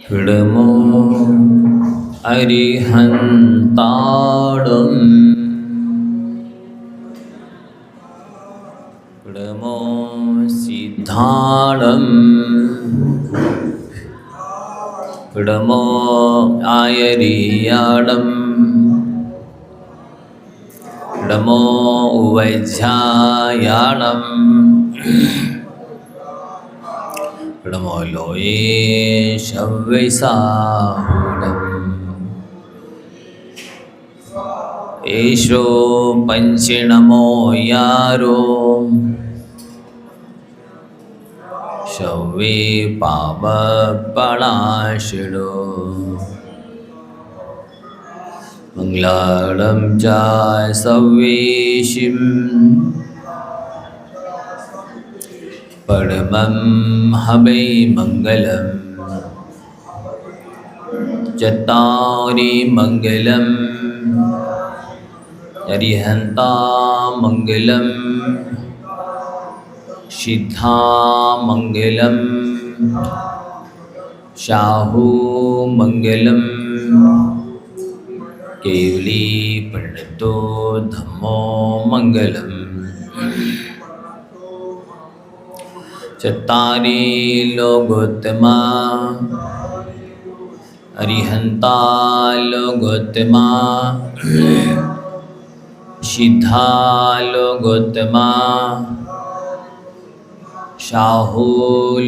विडमो अरिहन्ताडं विडमो सिद्धाडं विडमो आयरियाडं विडमो उवैझायाडं विडमो लोये शव्यसाहुडम् ईशो पंचिणमो यारो शव्ये पावपणाशिडो मंगलाडं च सव्येशिं परमं हवै मंगलम् चत्तारि मंगलम् अरिहन्ता मंगलम् सिद्धा मंगलम् शाहु मंगलम् केवली पंडितो धम्मो मंगलम् चत्तारि लोकोत्तमा अरिहन्ता लोकोत्तमा सिद्धा लोकोत्तमा शाहु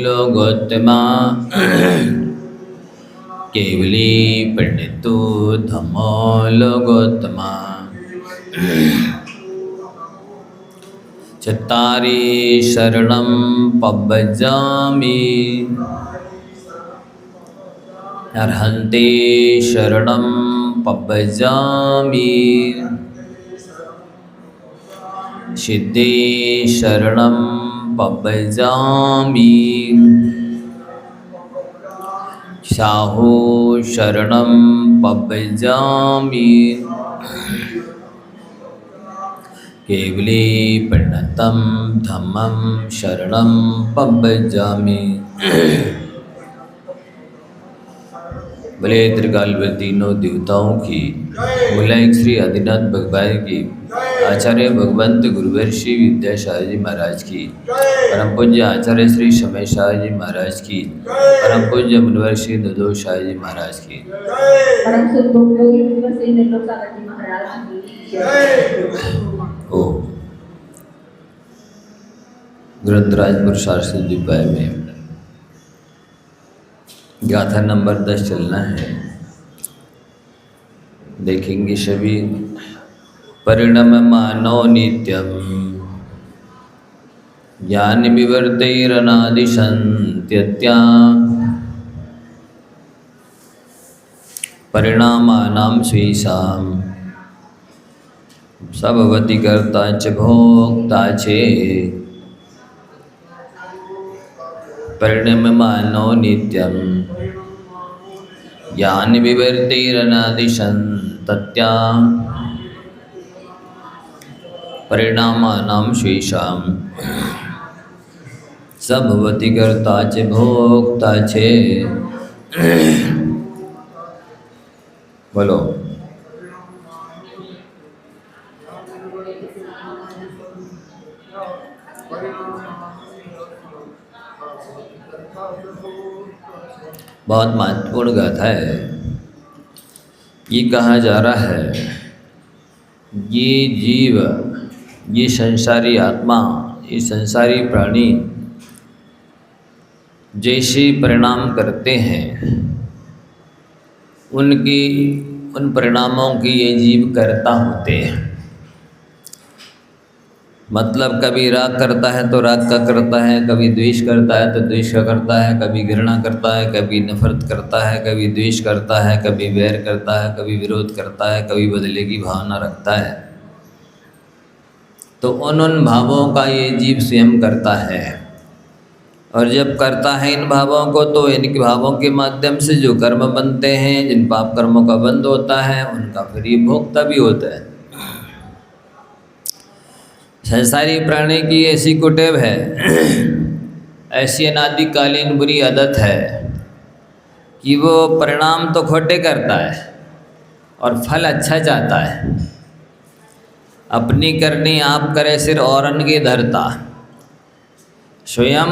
लोकोत्तमा केवली पंडितो धम्मो लोकोत्तमा चत्तारि शरणं पब्बजामि अर्हन्ते शरणं पब्बजामि सिद्धे शरणं पब्बजामि शाहु शरणं पब्बजामि केवली पंडितं धम्मं शरणं पब्बजामि। बोले त्रिकाल तीनों देवताओं की, बोला एक श्री आदिनाथ भगवान की, आचार्य भगवंत गुरुवर श्री विद्याशाह जी महाराज की, परम पूज्य आचार्य श्री समय शाह जी महाराज की, परम पूज्य मुनिवर श्री ददो शाह जी महाराज की, ओ ग्रंथराजपुर शास्त्री दिपाय में गाथा नंबर 10 चलना है। देखेंगे सभी। परिणम मानो नित्यम ज्ञान विवर्तैरनादिशन्त्यत्या परिणामानां स्वेषां सबवति कर्ता च भोक्ता चे। परिणममानो नित्यं ज्ञान विवर्तैरनादिशन्त्यत्या परिणामानां स्वेषां सबवति कर्ता च भोक्ता चे। बोलो। बहुत महत्वपूर्ण गाथा है। ये कहा जा रहा है, ये जीव, ये संसारी आत्मा, ये संसारी प्राणी जैसे परिणाम करते हैं, उन परिणामों की ये जीव करता होते हैं। मतलब कभी राग करता है तो राग का करता है, कभी द्वेष करता है तो द्वेष का करता है, कभी घृणा करता है, कभी नफरत करता है, कभी द्वेष करता है, कभी वैर करता है, कभी विरोध करता है, कभी बदले की भावना रखता है। तो उन भावों का ये जीव स्वयं करता है, और जब करता है इन भावों को, तो इनके भावों के माध्यम से जो कर्म बनते हैं, जिन पाप कर्मों का बंध होता है, उनका फिर ये भोक्ता भी होता है। संसारी प्राणी की ऐसी कुटेव है, ऐसी अनादिकालीन बुरी आदत है कि वो परिणाम तो खोटे करता है और फल अच्छा चाहता है। अपनी करनी आप करे सिर औरन की धरता। स्वयं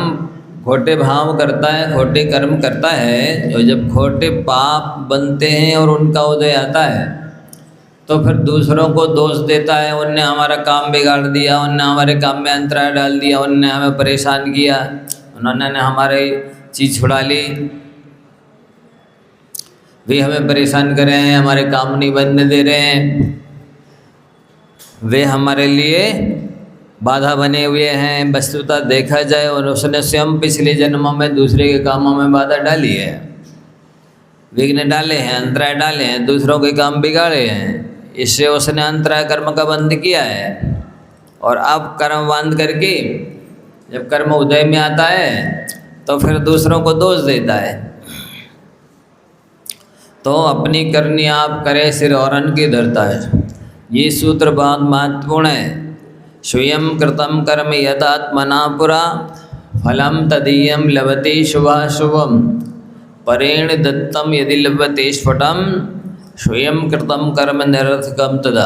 खोटे भाव करता है, खोटे कर्म करता है, और जब खोटे पाप बनते हैं और उनका उदय आता है तो फिर दूसरों को दोष देता है। उनने हमारा काम बिगाड़ दिया, उनने हमारे काम में अंतराय डाल दिया, उनने हमें परेशान किया, उन्होंने हमारी चीज़ छुड़ा ली, वे हमें परेशान कर रहे हैं, हमारे काम नहीं बनने दे रहे हैं, वे हमारे लिए बाधा बने हुए हैं। वस्तुतः देखा जाए और उसने स्वयं पिछले जन्मों में दूसरे के कामों में बाधा डाली है, विघ्न डाले हैं, अंतराय डाले हैं, दूसरों के काम बिगाड़े हैं। इससे उसने अंतराय कर्म का बंध किया है और अब कर्म बंद करके जब कर्म उदय में आता है तो फिर दूसरों को दोष देता है। तो अपनी करनी आप करे सिर औरन की धरता है। ये सूत्र बहुत महत्वपूर्ण है। स्वयं कृतम कर्म यदात्मना पुरा फलम तदीयम लभते शुभाशुभम परेण दत्तम यदि लभते स्फुटम स्वयं कृतम कर्म निरर्थकम तदा।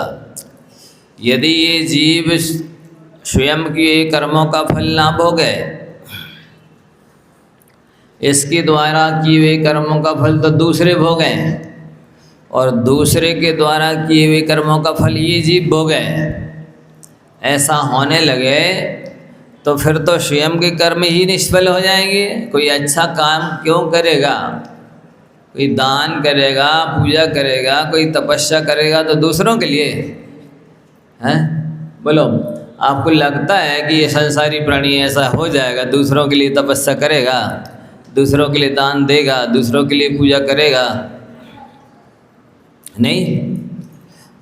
यदि ये जीव स्वयं किए कर्मों का फल ना भोगे, इसके द्वारा किए हुए कर्मों का फल तो दूसरे भोगें और दूसरे के द्वारा किए हुए कर्मों का फल ये जीव भोगे, ऐसा होने लगे तो फिर तो स्वयं के कर्म ही निष्फल हो जाएंगे। कोई अच्छा काम क्यों करेगा? कोई दान करेगा, पूजा करेगा, कोई तपस्या करेगा तो दूसरों के लिए हैं। बोलो, आपको लगता है कि ये संसारी प्राणी ऐसा हो जाएगा, दूसरों के लिए तपस्या करेगा, दूसरों के लिए दान देगा, दूसरों के लिए पूजा करेगा? नहीं।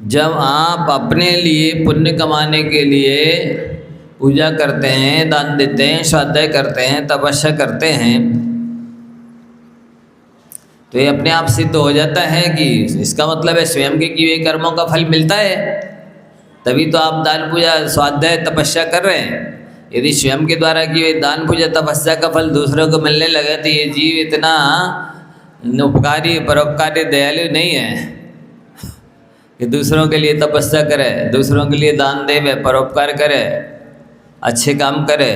जब आप अपने लिए पुण्य कमाने के लिए पूजा करते हैं, दान देते हैं, स्वाध्याय करते हैं, तपस्या करते हैं, तो ये अपने आप सिद्ध हो जाता है कि इसका मतलब है स्वयं के किए हुए कर्मों का फल मिलता है, तभी तो आप दान पूजा स्वाध्याय तपस्या कर रहे हैं। यदि स्वयं के द्वारा किए हुए दान पूजा तपस्या का फल दूसरों को मिलने लगे तो ये जीव इतना उपकारी परोपकारी दयालु नहीं है कि दूसरों के लिए तपस्या करे, दूसरों के लिए दान देवे, परोपकार करे, अच्छे काम करे,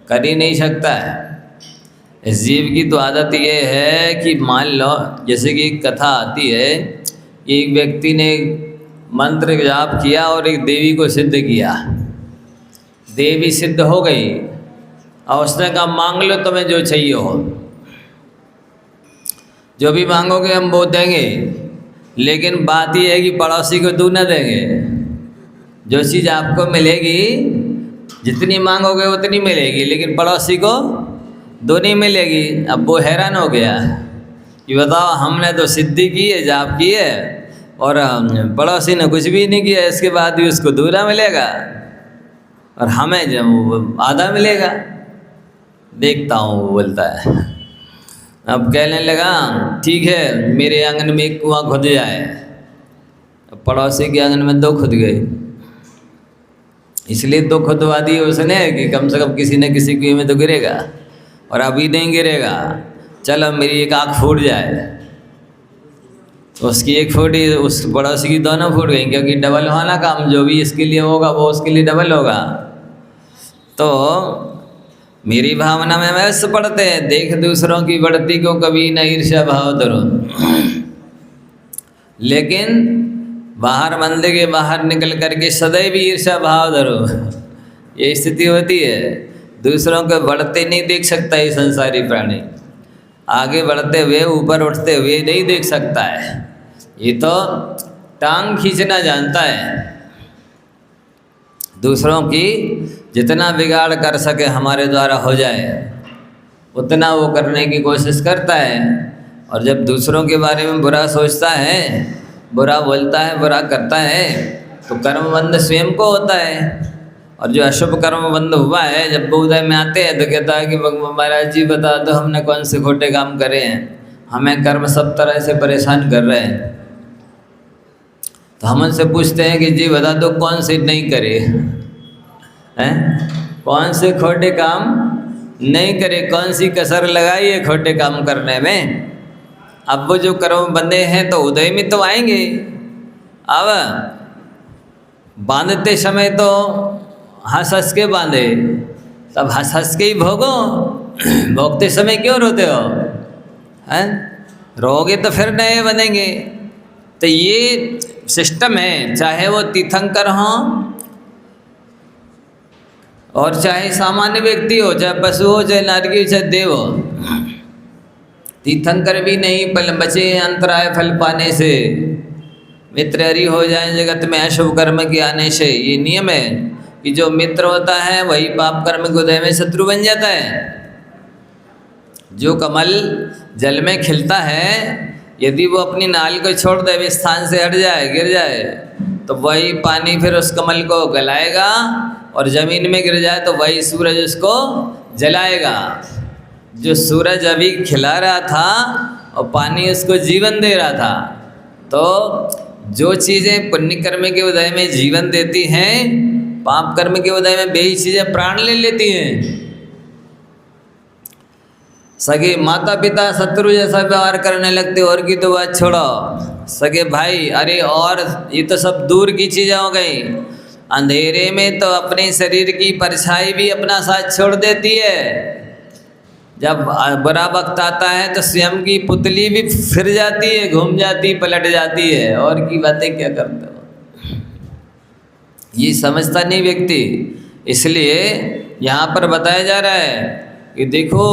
कर ही नहीं सकता है। इस जीव की तो आदत ये है कि मान लो, जैसे कि एक कथा आती है, एक व्यक्ति ने मंत्र जाप किया और एक देवी को सिद्ध किया। देवी सिद्ध हो गई और उसने कहा मांग लो तुम्हें जो चाहिए हो, जो भी मांगोगे हम वो देंगे, लेकिन बात यह है कि पड़ोसी को दू न देंगे। जो चीज़ आपको मिलेगी जितनी मांगोगे उतनी मिलेगी, लेकिन पड़ोसी को दो नहीं मिलेगी। अब वो हैरान हो गया कि बताओ, हमने तो सिद्धि की है, जाप की है, और पड़ोसी ने कुछ भी नहीं किया, इसके बाद भी उसको दूसरा मिलेगा और हमें जब आधा मिलेगा। देखता हूँ वो बोलता है। अब कहने लगा ठीक है, मेरे आंगन में एक कुआं खुद जाए। अब पड़ोसी के आंगन में 2 खुद गए, इसलिए 2 खुदवा दिए उसने कि कम से कम किसी न किसी कुएं में तो गिरेगा, और अभी नहीं गिरेगा, चलो मेरी एक आँख फूट जाए। तो उसकी एक फूटी, उस पड़ोसी की दोनों फूट गई, क्योंकि डबल वाला काम जो भी इसके लिए होगा वो उसके लिए डबल होगा। तो मेरी भावना में वैसे पढ़ते हैं, देख दूसरों की बढ़ती को कभी न ईर्ष्या भाव धरो। लेकिन बाहर मंदिर के बाहर निकल करके सदैव ईर्ष्या भाव धरो, ये स्थिति होती है। दूसरों को बढ़ते नहीं देख सकता ये संसारी प्राणी, आगे बढ़ते हुए ऊपर उठते हुए नहीं देख सकता है। ये तो टांग खींचना जानता है। दूसरों की जितना बिगाड़ कर सके हमारे द्वारा हो जाए उतना वो करने की कोशिश करता है। और जब दूसरों के बारे में बुरा सोचता है, बुरा बोलता है, बुरा करता है, तो कर्मबंध स्वयं को होता है। और जो अशुभ कर्म बंद हुआ है, जब वो उदय में आते हैं तो कहता है कि महाराज जी बता दो हमने कौन से खोटे काम करे हैं, हमें कर्म सब तरह से परेशान कर रहे हैं। तो हम उनसे पूछते हैं कि जी बता दो कौन से नहीं करे। हैं? कौन से खोटे काम नहीं करे, कौन सी कसर लगाई है खोटे काम करने में। अब वो जो कर्म बंधे हैं तो उदय में तो आएंगे। अब बांधते समय तो हंस हंस के बांधे, तब हंस हंस के ही भोगो। भोगते समय क्यों रोते हो? हैं? रोगे तो फिर नए बनेंगे। तो ये सिस्टम है, चाहे वो तीर्थंकर हों और चाहे सामान्य व्यक्ति हो, चाहे पशु हो, चाहे नारकी हो, चाहे देव हो। तीर्थंकर भी नहीं बचे अंतराय फल पाने से, मित्र हरि हो जाए जगत में अशुभ कर्म के आने से। ये नियम है कि जो मित्र होता है वही पाप कर्म के उदय में शत्रु बन जाता है। जो कमल जल में खिलता है, यदि वो अपनी नाल को छोड़ दे, वे स्थान से हट जाए, गिर जाए, तो वही पानी फिर उस कमल को गलाएगा, और ज़मीन में गिर जाए तो वही सूरज उसको जलाएगा। जो सूरज अभी खिला रहा था और पानी उसको जीवन दे रहा था। तो जो चीज़ें पुण्य कर्म के उदय में जीवन देती हैं, पाप कर्म के उदय में वही चीज़ें प्राण ले लेती हैं। सगे माता पिता शत्रु जैसा व्यवहार करने लगते, और की तो बात छोड़ो। सगे भाई, अरे और ये तो सब दूर की चीज़ें हो गई। अंधेरे में तो अपने शरीर की परछाई भी अपना साथ छोड़ देती है। जब बुरा वक्त आता है तो स्वयं की पुतली भी फिर जाती है, घूम जाती, पलट जाती है। और की बातें क्या करते हो? ये समझता नहीं व्यक्ति। इसलिए यहाँ पर बताया जा रहा है कि देखो,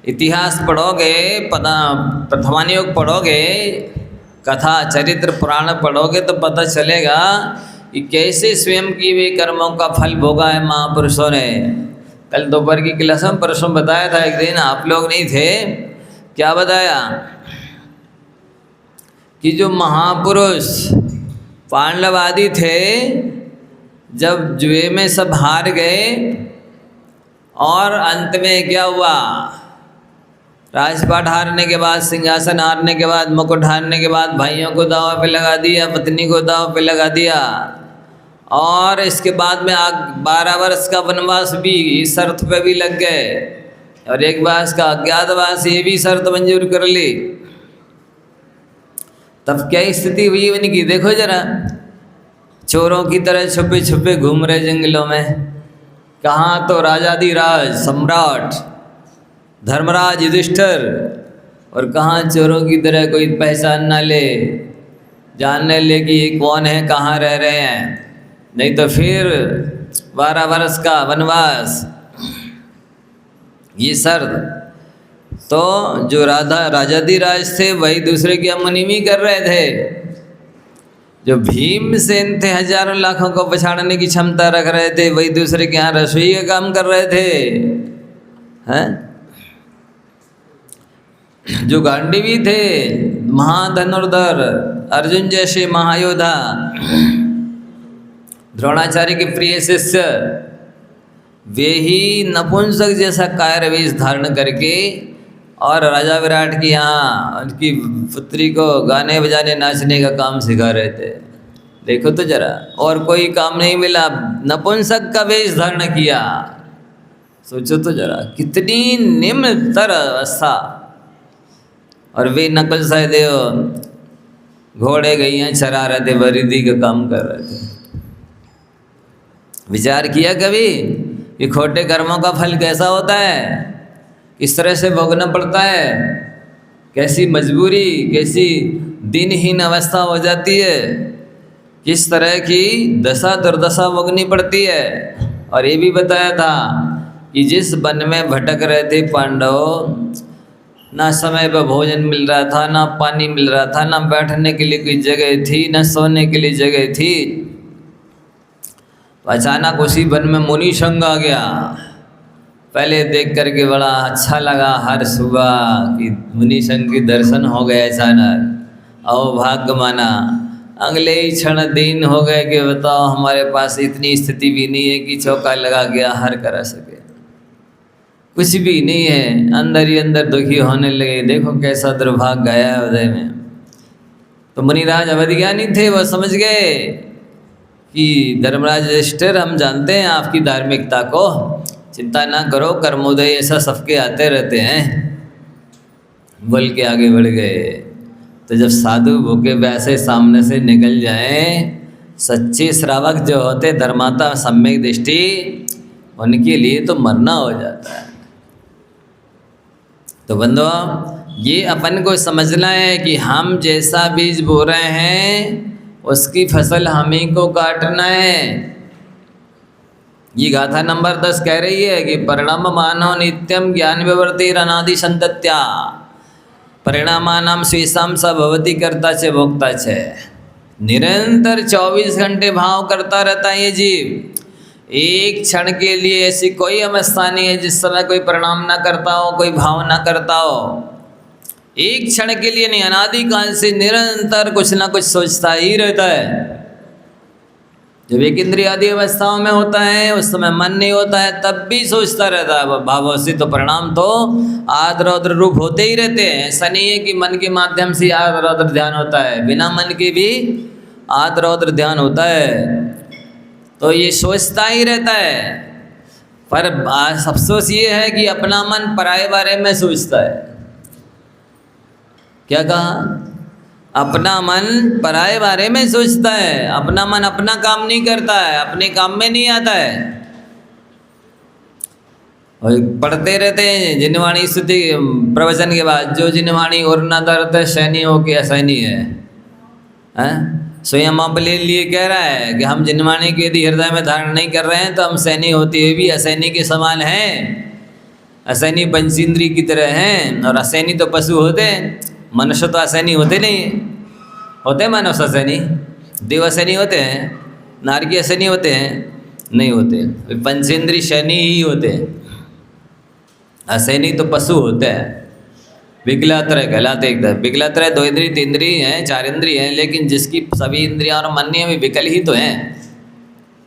इतिहास पढ़ोगे, प्रथमानुयोग पढ़ोगे, कथा चरित्र पुराण पढ़ोगे तो पता चलेगा कि कैसे स्वयं की वे कर्मों का फल भोगा है महापुरुषों ने। कल दोपहर की क्लास में परसों बताया था, एक दिन आप लोग नहीं थे, क्या बताया कि जो महापुरुष पांडव आदि थे, जब जुए में सब हार गए और अंत में क्या हुआ, राजपाट हारने के बाद, सिंहासन हारने के बाद, मुकुट हारने के बाद भाइयों को दांव पे लगा दिया, पत्नी को दांव पे लगा दिया, और इसके बाद में 12 वर्ष का वनवास भी इस शर्त पे भी लग गए, और एक वर्ष का अज्ञातवास ये भी शर्त मंजूर कर ली। तब क्या स्थिति हुई उनकी देखो जरा। चोरों की तरह छुपे छुपे घूम रहे जंगलों में। कहाँ तो राजाधिराज सम्राट धर्मराज युधिष्ठिर, और कहाँ चोरों की तरह कोई पहचान ना ले, जानने ले कि ये कौन है, कहाँ रह रहे हैं। नहीं तो फिर 12 वर्ष का वनवास, ये शर्त। तो जो राजाधिराज थे वही दूसरे की अमनिमी कर रहे थे। जो भीमसेन थे, हजारों लाखों को पछाड़ने की क्षमता रख रहे थे, वही दूसरे के यहाँ रसोई का काम कर रहे थे। हैं? जो गांडीवी थे, महाधनुर्धर अर्जुन जैसे महायोद्धा, द्रोणाचार्य के प्रिय शिष्य, वे ही नपुंसक जैसा कायर वेश धारण करके और राजा विराट की यहाँ उनकी पुत्री को गाने बजाने नाचने का काम सिखा रहे थे। देखो तो जरा, और कोई काम नहीं मिला, नपुंसक का वेश धारण किया। सोचो तो जरा, कितनी निम्नतर अवस्था। और वे नकुल सहदेव घोड़े गैया चरा रहे थे, वरिधि का काम कर रहे थे। विचार किया कभी कि खोटे कर्मों का फल कैसा होता है, किस तरह से भोगना पड़ता है, कैसी मजबूरी, कैसी दिनहीन अवस्था हो जाती है, किस तरह की दशा दुर्दशा भोगनी पड़ती है। और ये भी बताया था कि जिस वन में भटक रहे थे पांडव, ना समय पर भोजन मिल रहा था, ना पानी मिल रहा था, ना बैठने के लिए कोई जगह थी, ना सोने के लिए जगह थी। तो अचानक उसी वन में मुनि संग आ गया। पहले देख करके बड़ा अच्छा लगा, हर सुबह कि मुनि संग के दर्शन हो गए अचानक, और भाग्य माना। अगले ही क्षण दिन हो गए कि बताओ, हमारे पास इतनी स्थिति भी नहीं है कि चौका लगा के आहार करा सके, कुछ भी नहीं है। अंदर ही अंदर दुखी होने लगे। देखो कैसा दुर्भाग्य गया है हृदय में। तो मुनिराज अवधिज्ञानी थे, वह समझ गए कि धर्मराज युधिष्ठिर, हम जानते हैं आपकी धार्मिकता को, चिंता ना करो, कर्मोदय ऐसा सबके आते रहते हैं, बोल के आगे बढ़ गए। तो जब साधु भूखे प्यासे सामने से निकल जाएं, सच्चे श्रावक जो होते धर्माता सम्यक दृष्टि, उनके लिए तो मरना हो जाता है। तो बंधुओं, ये अपन को समझना है कि हम जैसा बीज बो रहे हैं उसकी फसल हम ही को काटना है। ये गाथा नंबर 10 कह रही है कि परिणाम मानव नित्यम ज्ञान विवर्तिर अनादि संतत्या परिणामानाम स्वेशाम स भवति कर्ता च भोक्ता च। निरंतर 24 घंटे भाव करता रहता है ये जीव। एक क्षण के लिए ऐसी कोई अवस्था नहीं है जिस समय कोई परिणाम ना करता हो, कोई भाव ना करता हो। एक क्षण के लिए नहीं, अनादिकाल से निरंतर कुछ ना कुछ सोचता ही रहता है। जब एक इंद्रिय आदि अवस्थाओं में होता है उस समय मन नहीं होता है, तब भी सोचता रहता है। भावों से तो परिणाम तो आद रौद्र रूप होते ही रहते हैं। ऐसा नहीं है कि मन के माध्यम से आद रौद्र ध्यान होता है, बिना मन के भी आद रौद्र ध्यान होता है। तो ये सोचता ही रहता है। पर अफसोस ये है कि अपना मन पराये बारे में सोचता है। क्या कहा? अपना मन पराये बारे में सोचता है। अपना मन अपना काम नहीं करता है, अपने काम में नहीं आता है। और पढ़ते रहते हैं जिनवाणी स्तुति प्रवचन के बाद, जो जिनवाणी और न दर्द सैनी हो के असैनी है। स्वयं अपने लिए कह रहा है कि हम जिनवाणी के यदि हृदय में धारण नहीं कर रहे हैं तो हम सैनी होते हुए भी असैनी के समान हैं। असैनी पंचेंद्रिय की तरह हैं, और असैनी तो पशु होते हैं। मनुष्य तो असैनी होते नहीं होते। मनुष्य असैनी, देव असैनी होते हैं, नारकी असैनी होते हैं? नहीं होते। पंचेंद्रिय सैनी ही होते हैं। असैनी तो पशु होते हैं। विकलात्रय कहलाते एकदम। विकलात्रय 2 इंद्रिय 3 इंद्रिय हैं, 4 इंद्रिय हैं, लेकिन जिसकी सभी इंद्रियां और मन में विकल ही तो हैं।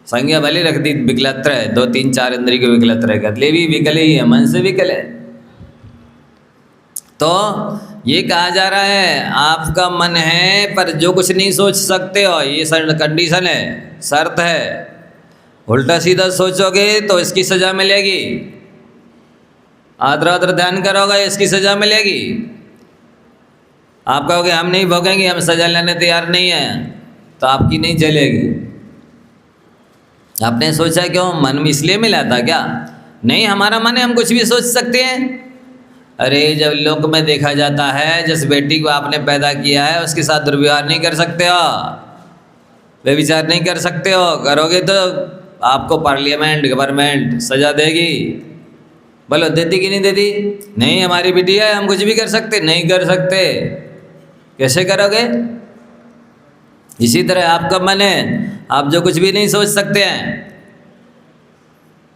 संज्ञा भले रख दी विकलात्रय, 2 3 4 इंद्रिय के विकलात्रय का, ले भी विकल ही है, मन से विकल है। तो ये कहा जा रहा है आपका मन है पर जो कुछ नहीं सोच सकते हो, ये कंडीशन है, शर्त है। उल्टा सीधा सोचोगे तो इसकी सजा मिलेगी। आद्राद्र ध्यान करोगे इसकी सजा मिलेगी। आप कहोगे हम नहीं भोगेंगे, हम सजा लेने तैयार नहीं हैं, तो आपकी नहीं चलेगी। आपने सोचा क्यों? मन में इसलिए मिला था क्या? नहीं, हमारा मन है, हम कुछ भी सोच सकते हैं। अरे जब लोक में देखा जाता है जिस बेटी को आपने पैदा किया है उसके साथ दुर्व्यवहार नहीं कर सकते हो, व्यभिचार नहीं कर सकते हो। करोगे तो आपको पार्लियामेंट गवर्नमेंट सजा देगी। बोलो देती कि नहीं देती? नहीं, हमारी बेटी है, हम कुछ भी कर सकते? नहीं कर सकते। कैसे करोगे? इसी तरह आपका मन है, आप जो कुछ भी नहीं सोच सकते हैं।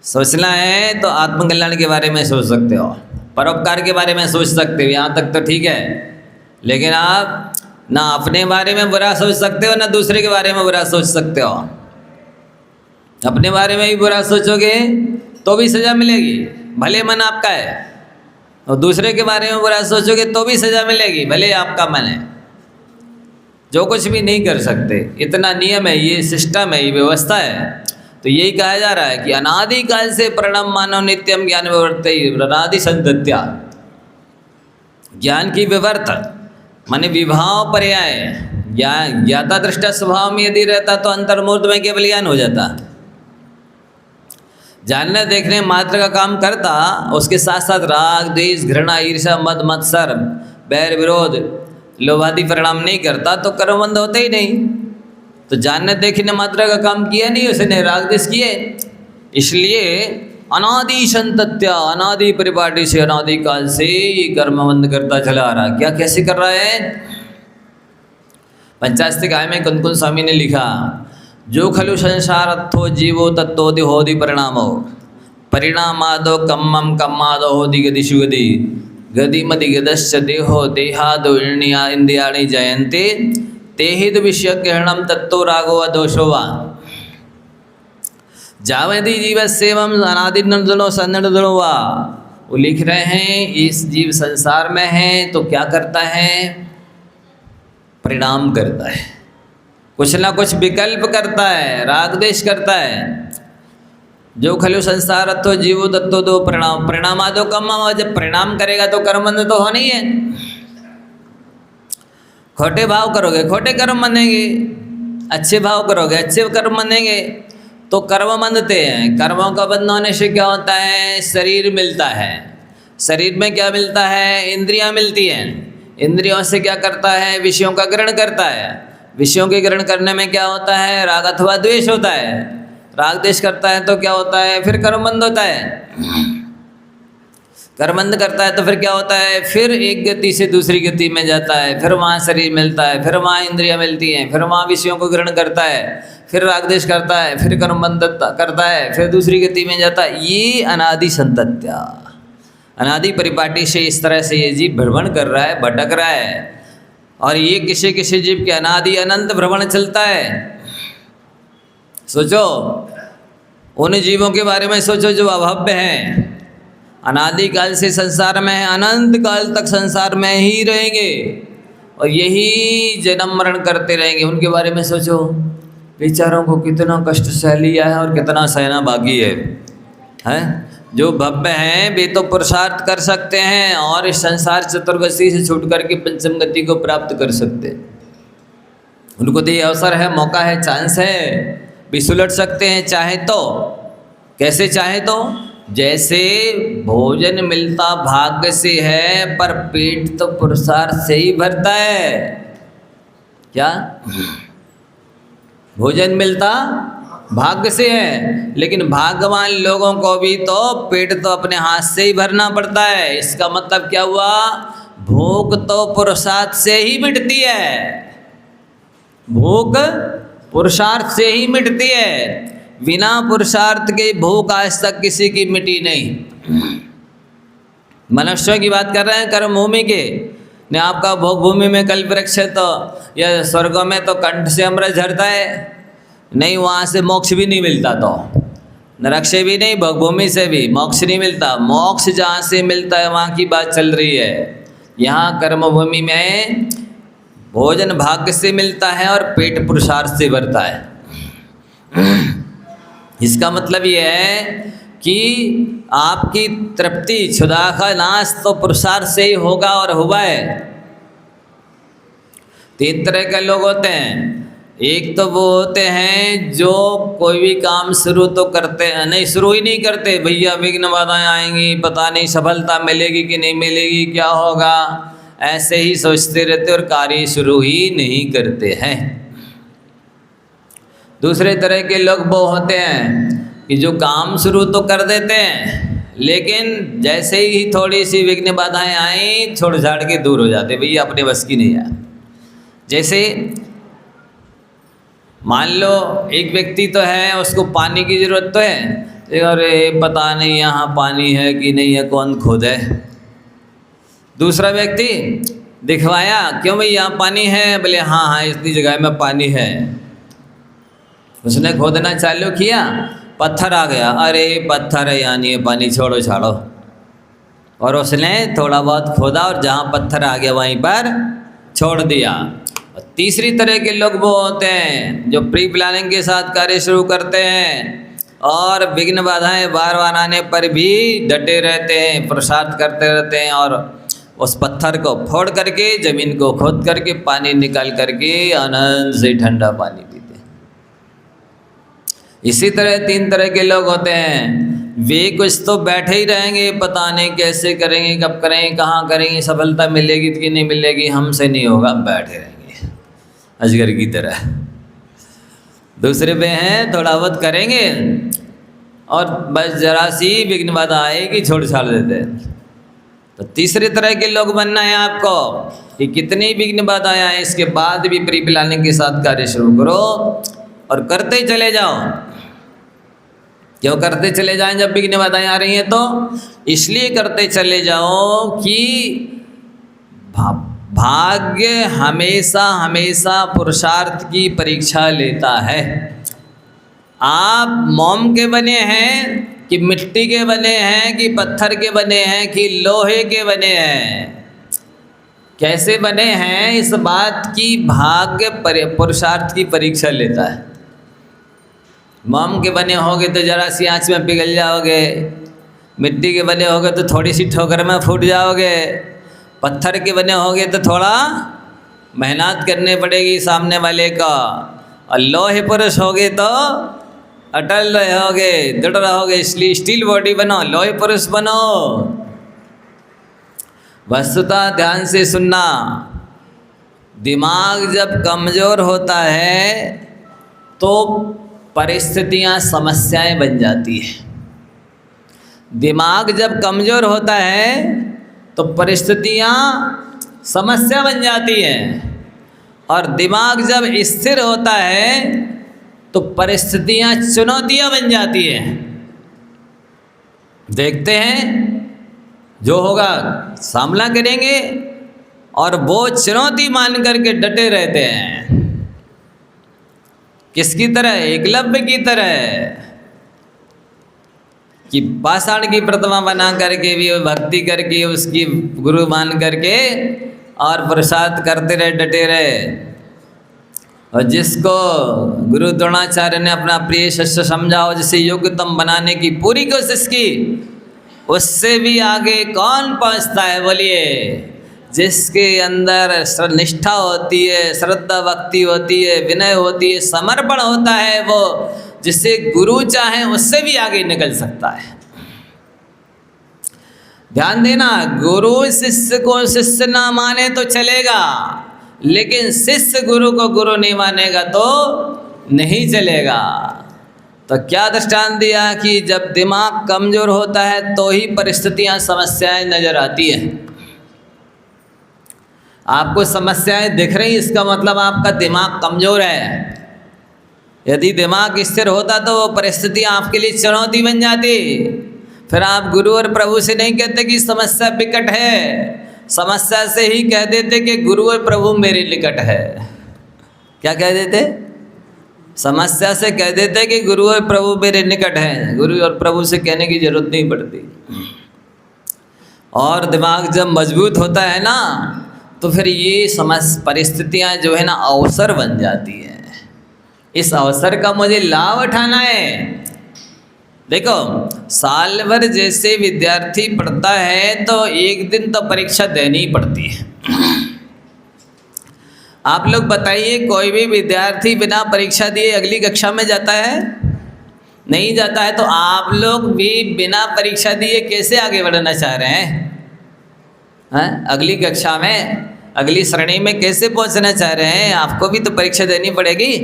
सोचना है तो आत्मकल्याण के बारे में सोच सकते हो, परोपकार के बारे में सोच सकते हो, यहाँ तक तो ठीक है। लेकिन आप ना अपने बारे में बुरा सोच सकते हो, ना दूसरे के बारे में बुरा सोच सकते हो। अपने बारे में भी बुरा सोचोगे तो भी सजा मिलेगी, भले मन आपका है। और दूसरे के बारे में बुरा सोचोगे तो भी सजा मिलेगी, भले आपका मन है। जो कुछ भी नहीं कर सकते, इतना नियम है, ये सिस्टम है, ये व्यवस्था है। तो यही कहा जा रहा है कि अनादिकाल से प्रणम मानव नित्यम ज्ञान विवर्त अनादि संतत्या। ज्ञान की विवर्त माने विभाव पर्याय। ज्ञाता दृष्टा स्वभाव में यदि रहता तो अंतर्मूर्त में केवल ज्ञान हो जाता। जानने देखने मात्र का काम करता, उसके साथ साथ राग द्वेष घृणा ईर्ष्या मद मत्सर बैर विरोध लोभादि परिणाम नहीं करता तो कर्मबंध होते ही नहीं। तो जानने देखने मात्र का काम किया नहीं उसने, राग द्वेष किए। इसलिए अनादि संतत्या, अनादि परिपाटी से, अनादि काल से ये कर्मबंध करता चला आ रहा। क्या कैसे कर रहा है? पंचास्तिकाय में कुंदकुंद स्वामी ने लिखा, जो खलु संसारत्थो जीवो तत्तो देहोदि परिणामो परिणामादो कम्मम कम्मादो होदि गदिषु गति गति मदि गदश्च देहो देहादो इंद्रियाणि जयन्ते तेहिद विषय ग्रहणम तत्तो रागो अदोषो वा। जावति जीवस्येवं अनादिर्नर्दनो सन्नर्दनो वा। वो लिख रहे हैं इस जीव संसार में है तो क्या करता है? परिणाम करता है। कुछ ना कुछ विकल्प करता है, राग द्वेष करता है। जो खलु संसार अथो जीवो दत्तो दो परिणाम, परिणामादो कम। जब परिणाम करेगा तो कर्मबंध तो होना ही है। खोटे भाव करोगे खोटे कर्म बनेंगे, अच्छे भाव करोगे अच्छे कर्म बनेंगे। तो कर्म बंधते हैं। कर्मों का बंध होने से क्या होता है? शरीर मिलता है। शरीर में क्या मिलता है? इंद्रियां मिलती हैं। इंद्रियों से क्या करता है? विषयों का ग्रहण करता है। विषयों के ग्रहण करने में क्या होता है? राग अथवा द्वेष होता है। राग द्वेष करता है तो क्या होता है? फिर कर्म बंध होता है। कर्म बंध करता है तो फिर क्या होता है? फिर एक गति से दूसरी गति में जाता है, फिर वहाँ शरीर मिलता है, फिर वहाँ इंद्रियां मिलती हैं, फिर वहाँ विषयों को ग्रहण करता है, फिर राग द्वेष करता है, फिर कर्म बंध करता है, फिर दूसरी गति में जाता है। ये अनादि संतत्या, अनादि परिपाटी से इस तरह से ये जीव भ्रमण कर रहा है, भटक रहा है। और ये किसी किसी जीव के अनादि अनंत भ्रमण चलता है। सोचो उन जीवों के बारे में, सोचो जो अभव्य हैं, अनादि काल से संसार में है, अनंत काल तक संसार में ही रहेंगे और यही जन्म मरण करते रहेंगे। उनके बारे में सोचो, बेचारों को कितना कष्ट सह लिया है और कितना सहना बाकी है, हैं? जो भव्य हैं वे तो पुरुषार्थ कर सकते हैं और इस संसार चतुर्गति से छूट करके पंचम गति को प्राप्त कर सकते हैं। उनको तो ये अवसर है, मौका है, चांस है, भी सुलट सकते हैं चाहे तो। कैसे चाहे तो? जैसे भोजन मिलता भाग्य से है, पर पेट तो पुरुषार्थ से ही भरता है। क्या भोजन मिलता भाग्य से है, लेकिन भाग्यवान लोगों को भी तो पेट तो अपने हाथ से ही भरना पड़ता है। इसका मतलब क्या हुआ? भूख तो पुरुषार्थ से ही मिटती है। भूख पुरुषार्थ से ही मिटती है। बिना पुरुषार्थ के भूख आज तक किसी की मिटी नहीं। मनुष्यों की बात कर रहे हैं, कर्म भूमि के। ने आपका भोग भूमि में कल्प वृक्ष है तो या स्वर्गों में तो कंठ से अमृत झरता है, नहीं वहाँ से मोक्ष भी नहीं मिलता। तो नरक से भी नहीं, भोग भूमि से भी मोक्ष नहीं मिलता। मोक्ष जहाँ से मिलता है वहाँ की बात चल रही है। यहाँ कर्म भूमि में भोजन भाग्य से मिलता है और पेट पुरुषार्थ से भरता है। इसका मतलब ये है कि आपकी तृप्ति, क्षुधा का नाश तो पुरुषार्थ से ही होगा और हुआ है। तीन तरह के लोग होते हैं। एक तो वो होते हैं जो कोई भी काम शुरू तो करते हैं, नहीं शुरू ही नहीं करते, भैया विघ्न बाधाएं आएंगी, पता नहीं सफलता मिलेगी कि नहीं मिलेगी, क्या होगा, ऐसे ही सोचते रहते और कार्य शुरू ही नहीं करते हैं। दूसरे तरह के लोग वो होते हैं कि जो काम शुरू तो कर देते हैं, लेकिन जैसे ही थोड़ी सी विघ्न बाधाएं आई छोड़ छाड़ के दूर हो जाते, भैया अपने बस की नहीं है। जैसे मान लो एक व्यक्ति तो है, उसको पानी की ज़रूरत तो है, अरे पता नहीं यहाँ पानी है कि नहीं है, कौन खोद है। दूसरा व्यक्ति दिखवाया, क्यों भाई यहाँ पानी है? बोले हाँ हाँ इतनी जगह में पानी है। उसने खोदना चालू किया, पत्थर आ गया, अरे पत्थर है यहाँ नहीं है पानी, छोड़ो छाड़ो। और उसने थोड़ा बहुत खोदा और जहाँ पत्थर आ गया वहीं पर छोड़ दिया। और तीसरी तरह के लोग वो होते हैं जो प्री प्लानिंग के साथ कार्य शुरू करते हैं और विघ्न बाधाएं बार बार आने पर भी डटे रहते हैं, पुरुषार्थ करते रहते हैं और उस पत्थर को फोड़ करके, जमीन को खोद करके, पानी निकाल करके आनंद से ठंडा पानी पीते हैं। इसी तरह तीन तरह के लोग होते हैं। वे कुछ तो बैठे ही रहेंगे, पता नहीं कैसे करेंगे, कब करेंगे, कहाँ करेंगे, सफलता मिलेगी कि नहीं मिलेगी, हमसे नहीं होगा, बैठे रहेंगे अजगर की तरह। दूसरे पे हैं थोड़ा बहुत करेंगे और बस जरा सी विघ्न बाधा आएगी छोड़ छाड़ देते हैं। तो तीसरे तरह के लोग बनना है आपको कि कितनी विघ्न बाधाएं आए इसके बाद भी प्री प्लानिंग के साथ कार्य शुरू करो और करते ही चले जाओ। क्यों करते चले जाएं जब विघ्न बाधाएं आ रही हैं? तो इसलिए करते चले जाओ कि भाग्य हमेशा हमेशा पुरुषार्थ की परीक्षा लेता है। आप मोम के बने हैं कि मिट्टी के बने हैं कि पत्थर के बने हैं कि लोहे के बने हैं, कैसे बने हैं इस बात की भाग्य पुरुषार्थ की परीक्षा लेता है। मोम के बने होगे तो जरा सी आँच में पिघल जाओगे, मिट्टी के बने होगे तो थोड़ी सी ठोकर में फूट जाओगे, पत्थर के बने होगे तो थोड़ा मेहनत करनी पड़ेगी सामने वाले का, और लोहे पुरुष होगे तो अटल रहोगे, दृढ़ रहोगे। इसलिए स्टील बॉडी बनो, लोहे पुरुष बनो। वस्तुतः ध्यान से सुनना, दिमाग जब कमज़ोर होता है तो परिस्थितियाँ समस्याएं बन जाती हैं। दिमाग जब कमज़ोर होता है तो परिस्थितियाँ समस्या बन जाती हैं, और दिमाग जब स्थिर होता है तो परिस्थितियाँ चुनौतियाँ बन जाती हैं। देखते हैं जो होगा सामना करेंगे, और वो चुनौती मान करके डटे रहते हैं। किसकी तरह? एकलव्य की तरह, कि पाषाण की प्रतिमा बना करके भी भक्ति करके उसकी गुरु मान करके और प्रसाद करते रहे, डटे रहे। और जिसको गुरु द्रोणाचार्य ने अपना प्रिय शिष्य समझा और जिसे योग्यतम बनाने की पूरी कोशिश की, उससे भी आगे कौन पहुंचता है? बोलिए। जिसके अंदर निष्ठा होती है, श्रद्धा भक्ति होती है, विनय होती है, समर्पण होता है, वो जिसे गुरु चाहे उससे भी आगे निकल सकता है। ध्यान देना, गुरु शिष्य को शिष्य ना माने तो चलेगा, लेकिन शिष्य गुरु को गुरु नहीं मानेगा तो नहीं चलेगा। तो क्या दृष्टांत दिया कि जब दिमाग कमज़ोर होता है तो ही परिस्थितियाँ, समस्याएं नज़र आती हैं। आपको समस्याएं दिख रही, इसका मतलब आपका दिमाग कमज़ोर है। यदि दिमाग स्थिर होता तो वो परिस्थितियाँ आपके लिए चुनौती बन जाती। फिर आप गुरु और प्रभु से नहीं कहते कि समस्या विकट है, समस्या से ही कह देते कि गुरु और प्रभु मेरे निकट है। क्या कह देते? समस्या से कह देते कि गुरु और प्रभु मेरे निकट हैं। गुरु और प्रभु से कहने की जरूरत नहीं पड़ती। और दिमाग जब मजबूत होता है ना, तो फिर ये परिस्थितियाँ जो है ना अवसर बन जाती हैं। इस अवसर का मुझे लाभ उठाना है। देखो, साल भर जैसे विद्यार्थी पढ़ता है तो एक दिन तो परीक्षा देनी ही पड़ती है। आप लोग बताइए, कोई भी विद्यार्थी बिना परीक्षा दिए अगली कक्षा में जाता है? नहीं जाता है। तो आप लोग भी बिना परीक्षा दिए कैसे आगे बढ़ना चाह रहे हैं? अगली कक्षा में, अगली श्रेणी में कैसे पहुंचना चाह रहे हैं? आपको भी तो परीक्षा देनी पड़ेगी।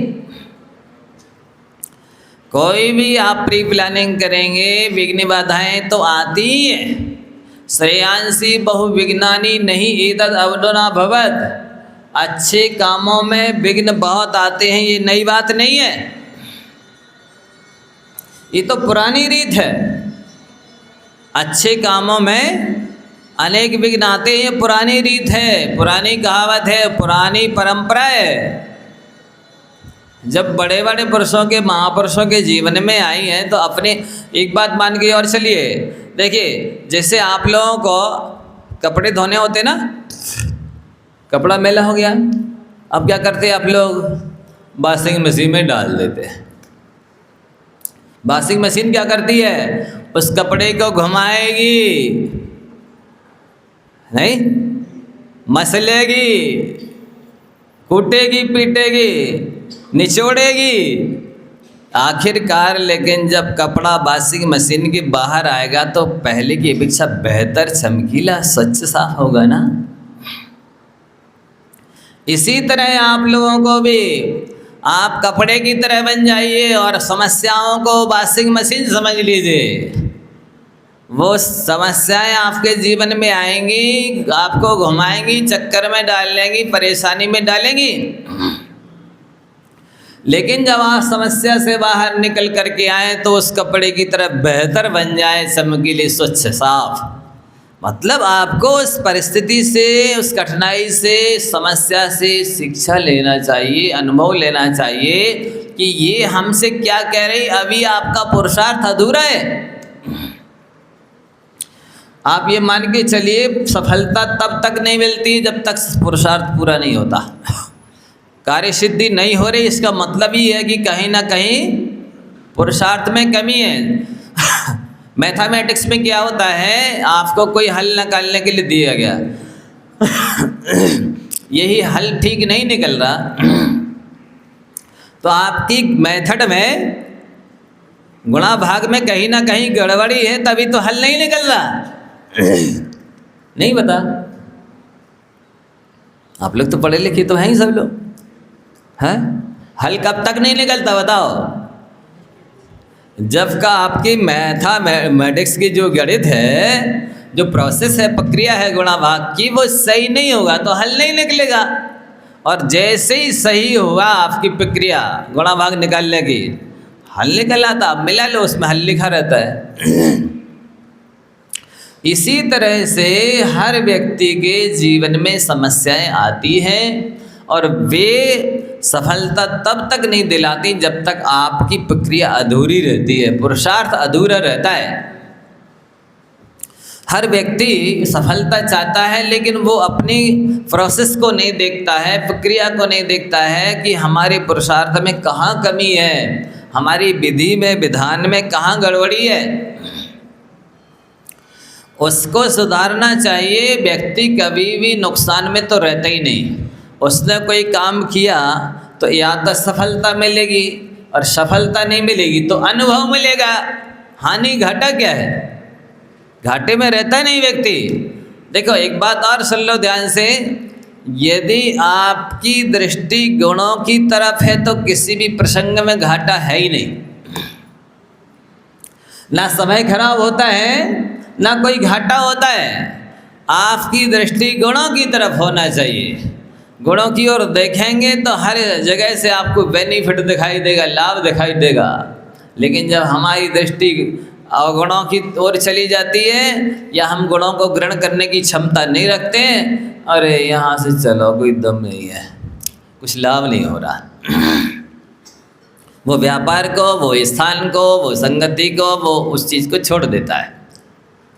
कोई भी आप प्री प्लानिंग करेंगे, विघ्न बाधाएं तो आती ही हैं। श्रेयांसी बहुविघ्नानि नहीं एतद् अवदो न भवत्। अच्छे कामों में विघ्न बहुत आते हैं, ये नई बात नहीं है, ये तो पुरानी रीत है। अच्छे कामों में अनेक विघ्न आते हैं, ये पुरानी रीत है, पुरानी कहावत है, पुरानी परंपरा है। जब बड़े बड़े पुरुषों के, महापुरुषों के जीवन में आई हैं तो अपने एक बात मान के और चलिए। देखिए, जैसे आप लोगों को कपड़े धोने होते ना, कपड़ा मैला हो गया, अब क्या करते हैं आप लोग? वॉशिंग मशीन में डाल देते हैं। वॉशिंग मशीन क्या करती है? उस कपड़े को घुमाएगी, नहीं मसलेगी, कूटेगी, पीटेगी, निचोड़ेगी, आखिरकार। लेकिन जब कपड़ा वॉशिंग मशीन के बाहर आएगा तो पहले की अपेक्षा बेहतर, चमकीला, स्वच्छ, साफ होगा ना। इसी तरह आप लोगों को भी, आप कपड़े की तरह बन जाइए और समस्याओं को वॉशिंग मशीन समझ लीजिए। वो समस्याएं आपके जीवन में आएंगी, आपको घुमाएंगी, चक्कर में डाल लेंगी, परेशानी में डालेंगी। लेकिन जब आप समस्या से बाहर निकल करके आए तो उस कपड़े की तरह बेहतर बन जाए, चमकीले, स्वच्छ, साफ। मतलब आपको उस परिस्थिति से, उस कठिनाई से, समस्या से शिक्षा लेना चाहिए, अनुभव लेना चाहिए कि ये हमसे क्या कह रही, अभी आपका पुरुषार्थ अधूरा है। आप ये मान के चलिए सफलता तब तक नहीं मिलती जब तक पुरुषार्थ पूरा नहीं होता। कार्य सिद्धि नहीं हो रही, इसका मतलब ही है कि कहीं ना कहीं पुरुषार्थ में कमी है। मैथमेटिक्स में क्या होता है, आपको कोई हल निकालने के लिए दिया गया, यही हल ठीक नहीं निकल रहा, तो आपकी मेथड में गुणा भाग में कहीं ना कहीं गड़बड़ी है, तभी तो हल नहीं निकल रहा। नहीं बता, आप लोग तो पढ़े लिखे तो हैं ही सब लोग, हैं? हल कब तक नहीं निकलता बताओ? जब का आपकी मैथमेटिक्स की जो गणित है, जो प्रोसेस है, प्रक्रिया है गुणा भाग की, वो सही नहीं होगा तो हल नहीं निकलेगा। और जैसे ही सही होगा आपकी प्रक्रिया गुणा भाग निकालने की, हल निकल आता, अब मिला लो, उसमें हल लिखा रहता है। इसी तरह से हर व्यक्ति के जीवन में समस्याएं आती हैं और वे सफलता तब तक नहीं दिलाती जब तक आपकी प्रक्रिया अधूरी रहती है, पुरुषार्थ अधूरा रहता है। हर व्यक्ति सफलता चाहता है, लेकिन वो अपनी प्रोसेस को नहीं देखता है, प्रक्रिया को नहीं देखता है कि हमारे पुरुषार्थ में कहाँ कमी है, हमारी विधि में, विधान में कहाँ गड़बड़ी है। उसको सुधारना चाहिए। व्यक्ति कभी भी नुकसान में तो रहता ही नहीं। उसने कोई काम किया तो या तो सफलता मिलेगी, और सफलता नहीं मिलेगी तो अनुभव मिलेगा। हानि घाटा क्या है? घाटे में रहता नहीं व्यक्ति। देखो एक बात और सुन लो ध्यान से, यदि आपकी दृष्टि गुणों की तरफ है तो किसी भी प्रसंग में घाटा है ही नहीं। ना समय खराब होता है, ना कोई घाटा होता है। आपकी दृष्टि गुणों की तरफ होना चाहिए। गुणों की ओर देखेंगे तो हर जगह से आपको बेनिफिट दिखाई देगा, लाभ दिखाई देगा। लेकिन जब हमारी दृष्टि अवगुणों की ओर चली जाती है, या हम गुणों को ग्रहण करने की क्षमता नहीं रखते हैं, अरे यहाँ से चलो, कोई दम नहीं है, कुछ लाभ नहीं हो रहा, वो व्यापार को, वो स्थान को, वो संगति को, वो उस चीज़ को छोड़ देता है।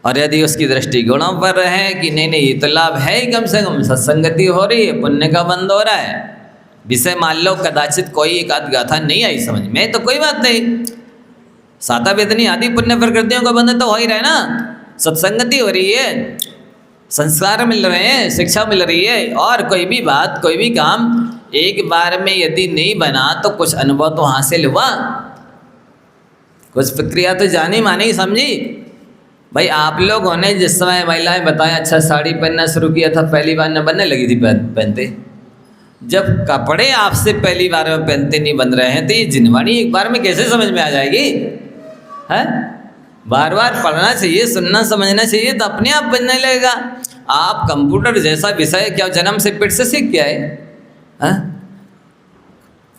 और यदि उसकी दृष्टि गुणों पर रहे कि नहीं नहीं ये तो लाभ है ही, कम से कम सत्संगति हो रही है, पुण्य का बंद हो रहा है, विषय मान लो कदाचित कोई एक आध गाथा नहीं आई समझ में तो कोई बात नहीं, साता वेदनी आदि पुण्य प्रकृतियों का बंध तो हो ही रहा है ना। सत्संगति हो रही है, संस्कार मिल रहे हैं, शिक्षा मिल रही है, और कोई भी बात, कोई भी काम एक बार में यदि नहीं बना तो कुछ अनुभव तो हासिल हुआ, कुछ प्रक्रिया तो जानी मानी समझी। भाई आप लोगों ने जिस समय महिलाएं बताएं अच्छा साड़ी पहनना शुरू किया था, पहली बार न बनने लगी थी पहनते, जब कपड़े आपसे पहली बार में पहनते नहीं बन रहे हैं तो ये जिनवाणी एक बार में कैसे समझ में आ जाएगी? है बार बार पढ़ना चाहिए, सुनना समझना चाहिए, तो अपने आप बनने लगेगा। आप कंप्यूटर जैसा विषय क्या जन्म से पेट से सीख के आए?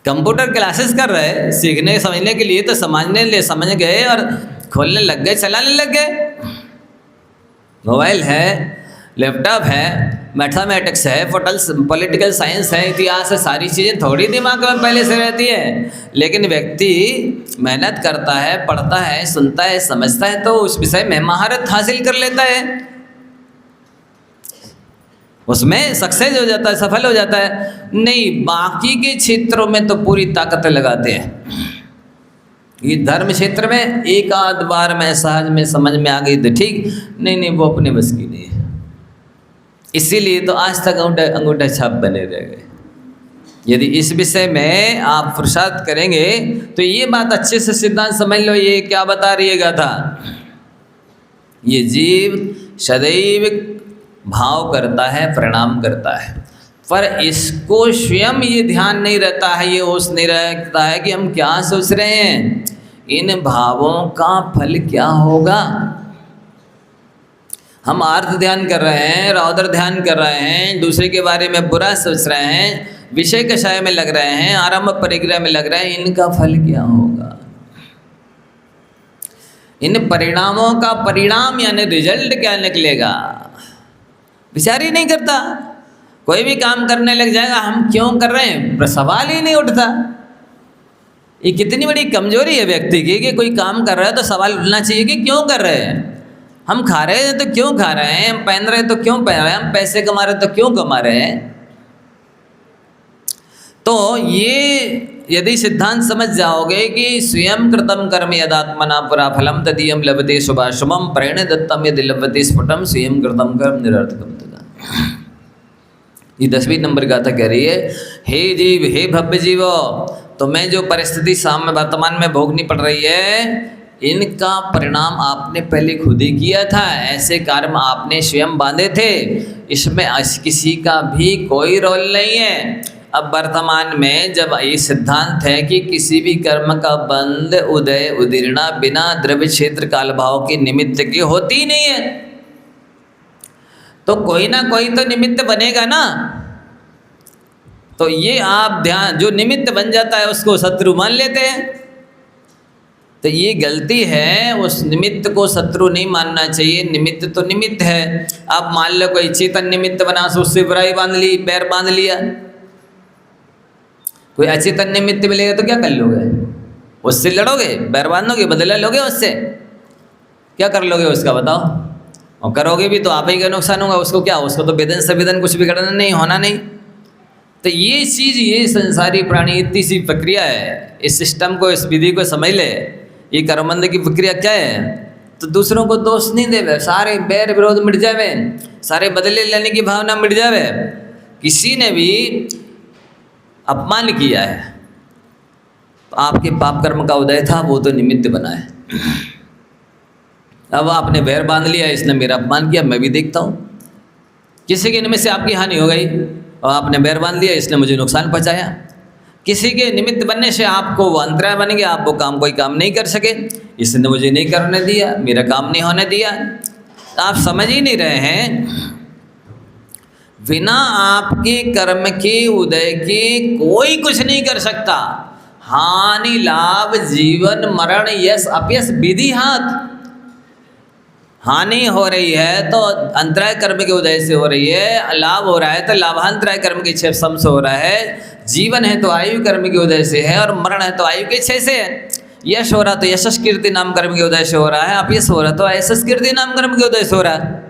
कंप्यूटर क्लासेस कर रहे हैं सीखने समझने के लिए, तो समझने लिए समझ गए और खोलने लग गए, चलाने लग गए। मोबाइल है, लैपटॉप है, मैथमेटिक्स है, पॉलिटिकल साइंस है, इतिहास है, सारी चीज़ें थोड़ी दिमाग में पहले से रहती है। लेकिन व्यक्ति मेहनत करता है, पढ़ता है, सुनता है, समझता है, तो उस विषय में महारत हासिल कर लेता है, उसमें सक्सेस हो जाता है, सफल हो जाता है। नहीं, बाकी के क्षेत्रों में तो पूरी ताकत लगाते हैं। ये धर्म क्षेत्र में एक आध बार में सहज में समझ में आ गई तो ठीक, नहीं वो अपने बस की नहीं है। इसीलिए तो आज तक अंगूठा छाप बने रह गए। यदि इस विषय में आप पुरुषार्थ करेंगे तो ये बात अच्छे से सिद्धांत समझ लो। ये क्या बता रहिएगा था, ये जीव सदैव भाव करता है, प्रणाम करता है, पर इसको स्वयं ये ध्यान नहीं रहता है, ये होश नहीं रहता है कि हम क्या सोच रहे हैं, इन भावों का फल क्या होगा। हम आर्थ ध्यान कर रहे हैं, रौद्र ध्यान कर रहे हैं, दूसरे के बारे में बुरा सोच रहे हैं, विषय कषाय में लग रहे हैं, आरंभ परिग्रह में लग रहे हैं, इनका फल क्या होगा। इन परिणामों का परिणाम यानी रिजल्ट क्या निकलेगा, विचार ही नहीं करता। कोई भी काम करने लग जाएगा, हम क्यों कर रहे हैं, सवाल ही नहीं उठता। ये कितनी बड़ी कमजोरी है व्यक्ति की कि कोई काम कर रहा है तो सवाल उठना चाहिए कि क्यों कर रहे हैं। हम खा रहे हैं तो क्यों खा रहे हैं, हम पहन रहे हैं तो क्यों पहन रहे हैं, हम पैसे कमा रहे हैं तो क्यों कमा रहे हैं। तो ये यदि सिद्धांत समझ जाओगे कि स्वयं कृतम कर्म यदात्मना पुरा फलम तदीयम लभते शुभाशुभम प्रेण दत्तम यदि लभते स्फुटम स्वयं कृतम कर्म निरर्थकम तदा। ये 10वीं नंबर गाथा कह रही है, हे जीव, हे भव्य जीवो, तुम्हें जो परिस्थिति सामने वर्तमान में भोगनी पड़ रही है, इनका परिणाम आपने पहले खुद ही किया था, ऐसे कर्म आपने स्वयं बांधे थे, इसमें किसी का भी कोई रोल नहीं है। अब वर्तमान में जब ये सिद्धांत है कि किसी भी कर्म का बंध उदय उदीर्णा बिना द्रव्य क्षेत्र काल भाव के निमित्त के होती ही नहीं है, तो कोई ना कोई तो निमित्त बनेगा ना। तो ये आप ध्यान, जो निमित्त बन जाता है उसको शत्रु मान लेते हैं, तो ये गलती है। उस निमित्त को शत्रु नहीं मानना चाहिए, निमित्त तो निमित्त है। अब मान लो कोई चेतन निमित्त बना, उससे बुराई बांध ली, बैर बांध लिया। कोई अचेतन निमित्त मिलेगा तो क्या कर लोगे, उससे लड़ोगे, बैर बांधोगे, बदला लोगे उससे, क्या कर लोगे उसका बताओ। और करोगे भी तो आप ही का नुकसान होगा, उसको क्या, उसको तो वेदन संवेदन कुछ बिगड़ना नहीं, होना नहीं। तो ये चीज़, ये संसारी प्राणी इतनी सी प्रक्रिया है, इस सिस्टम को, इस विधि को समझ ले। ये कर्मबंध की प्रक्रिया क्या है, तो दूसरों को दोष नहीं देवे, सारे बैर विरोध मिट जावे, सारे बदले लेने की भावना मिट जावे। किसी ने भी अपमान किया है तो आपके पाप कर्म का उदय था, वो तो निमित्त बना है। अब आपने बैर बांध लिया, इसने मेरा अपमान किया, मैं भी देखता हूँ। किसी के निमित्त से आपकी हानि हो गई और आपने बैर बांध लिया, इसने मुझे नुकसान पहुँचाया। किसी के निमित्त बनने से आपको वो अंतराय बन गया, आप वो काम, कोई काम नहीं कर सके, इसने मुझे नहीं करने दिया, मेरा काम नहीं होने दिया। तो आप समझ ही नहीं रहे हैं, बिना आपके कर्म के उदय के कोई कुछ नहीं कर सकता। हानि लाभ जीवन मरण यश अपयश विधि हाथ। हानि हो रही है तो अंतराय कर्म के उदय से हो रही है, लाभ हो रहा है तो लाभांतराय कर्म के क्षय सम से हो रहा है, जीवन है तो आयु कर्म के उदय से है, और मरण है तो आयु के क्षय से है। यश हो रहा तो यशस कीर्ति नाम कर्म के उदय से हो रहा है, अपयश हो रहा तो यशस कीर्ति नाम कर्म के उदय से हो रहा है।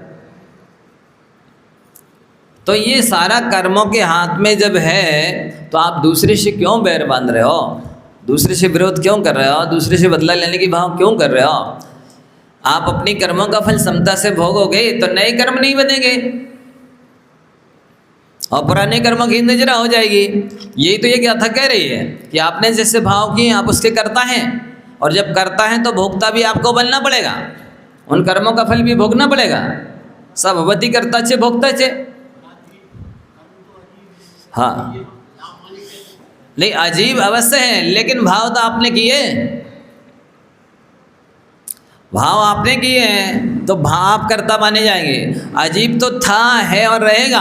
तो ये सारा कर्मों के हाथ में जब है तो आप दूसरे से क्यों बैर बांध रहे हो, दूसरे से विरोध क्यों कर रहे हो, दूसरे से बदला लेने की भाव क्यों कर रहे हो। आप अपनी कर्मों का फल समता से भोगोगे तो नए कर्म नहीं बनेंगे और पुराने कर्मों की नजरा हो जाएगी। यही तो ये गाथा कह रही है कि आपने जैसे भाव किए आप उसके करता हैं, और जब करता है तो भोगता भी आपको बनना पड़ेगा, उन कर्मों का फल भी भोगना पड़ेगा। सब भगवती करता चे भोगता चे। हाँ नहीं, अजीब अवश्य है, लेकिन भाव तो आपने किए, भाव आपने किए हैं तो भाव करता माने जाएंगे। अजीब तो था, है और रहेगा।